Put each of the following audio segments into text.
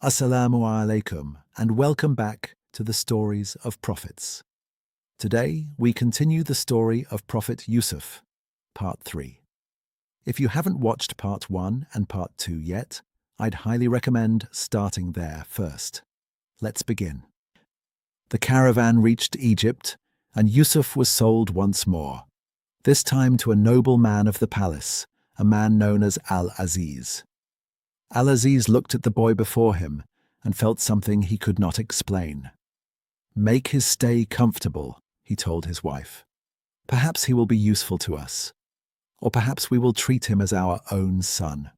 Assalamu alaikum and welcome back to the Stories of Prophets. Today we continue the story of Prophet Yusuf, Part 3. If you haven't watched Part 1 and Part 2 yet, I'd highly recommend starting there first. Let's begin. The caravan reached Egypt and Yusuf was sold once more, this time to a noble man of the palace, a man known as Al-Aziz. Al-Aziz looked at the boy before him and felt something he could not explain. "Make his stay comfortable," he told his wife. "Perhaps he will be useful to us, or perhaps we will treat him as our own son."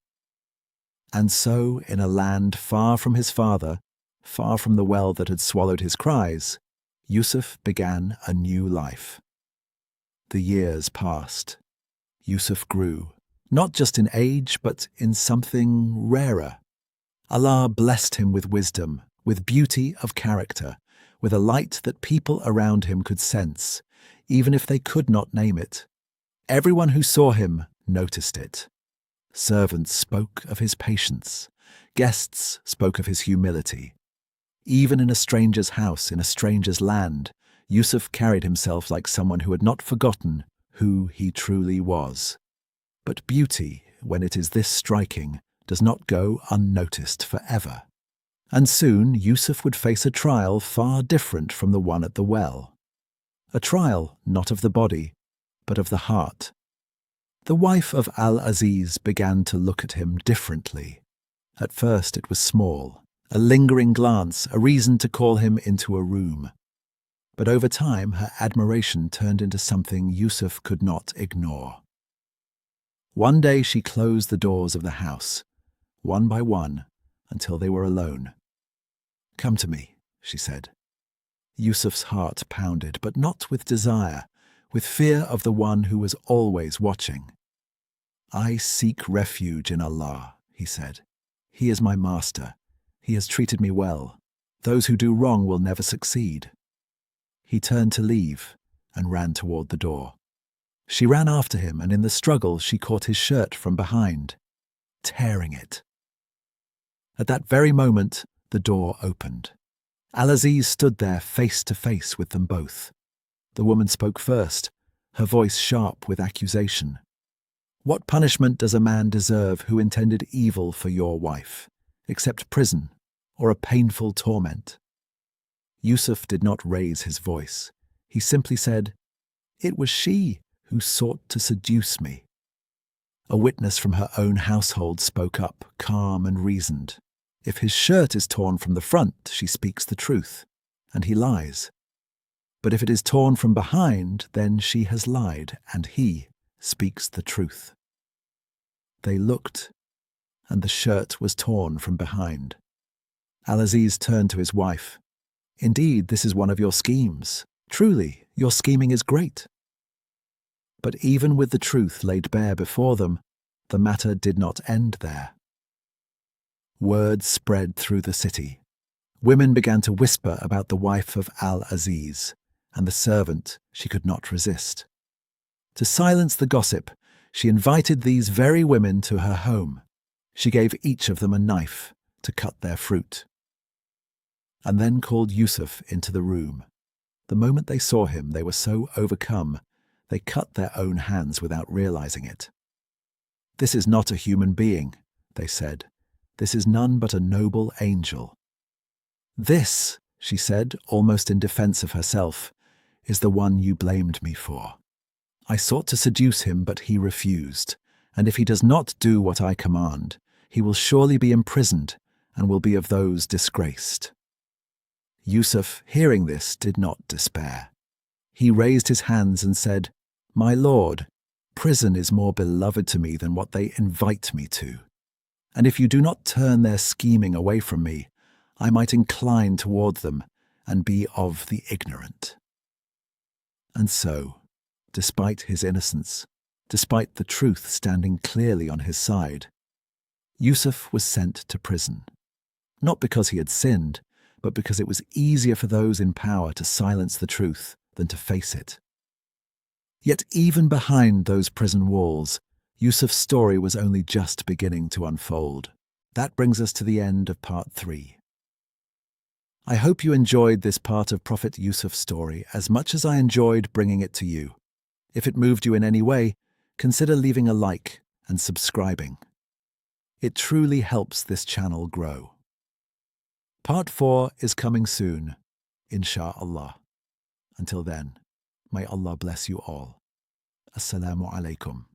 And so, in a land far from his father, far from the well that had swallowed his cries, Yusuf began a new life. The years passed. Yusuf grew. Not just in age, but in something rarer. Allah blessed him with wisdom, with beauty of character, with a light that people around him could sense, even if they could not name it. Everyone who saw him noticed it. Servants spoke of his patience. Guests spoke of his humility. Even in a stranger's house, in a stranger's land, Yusuf carried himself like someone who had not forgotten who he truly was. But beauty, when it is this striking, does not go unnoticed forever. And soon Yusuf would face a trial far different from the one at the well. A trial not of the body, but of the heart. The wife of Al-Aziz began to look at him differently. At first it was small, a lingering glance, a reason to call him into a room. But over time her admiration turned into something Yusuf could not ignore. One day she closed the doors of the house, one by one, until they were alone. "Come to me," she said. Yusuf's heart pounded, but not with desire, with fear of the one who was always watching. "I seek refuge in Allah," he said. "He is my master. He has treated me well. Those who do wrong will never succeed." He turned to leave and ran toward the door. She ran after him, and in the struggle she caught his shirt from behind, tearing it. At that very moment, the door opened. Al-Aziz stood there face to face with them both. The woman spoke first, her voice sharp with accusation. "What punishment does a man deserve who intended evil for your wife, except prison or a painful torment?" Yusuf did not raise his voice. He simply said, "It was she who sought to seduce me." A witness from her own household spoke up, calm and reasoned. "If his shirt is torn from the front, she speaks the truth, and he lies. But if it is torn from behind, then she has lied, and he speaks the truth." They looked, and the shirt was torn from behind. Al-Aziz turned to his wife. "Indeed, this is one of your schemes. Truly, your scheming is great." But even with the truth laid bare before them, the matter did not end there. Word spread through the city. Women began to whisper about the wife of Al-Aziz, and the servant she could not resist. To silence the gossip, she invited these very women to her home. She gave each of them a knife to cut their fruit, and then called Yusuf into the room. The moment they saw him, they were so overcome they cut their own hands without realizing it. "This is not a human being," they said. "This is none but a noble angel." "This," she said, almost in defense of herself, "is the one you blamed me for. I sought to seduce him, but he refused, and if he does not do what I command, he will surely be imprisoned and will be of those disgraced." Yusuf, hearing this, did not despair. He raised his hands and said, "My lord, prison is more beloved to me than what they invite me to. And if you do not turn their scheming away from me, I might incline toward them and be of the ignorant." And so, despite his innocence, despite the truth standing clearly on his side, Yusuf was sent to prison. Not because he had sinned, but because it was easier for those in power to silence the truth than to face it. Yet even behind those prison walls, Yusuf's story was only just beginning to unfold. that brings us to the end of part 3. I hope you enjoyed this part of Prophet Yusuf's story as much as I enjoyed bringing it to you. If it moved you in any way, consider leaving a like and subscribing. It truly helps this channel grow. Part 4 is coming soon, insha'Allah. Until then, may Allah bless you all. Assalamu alaikum.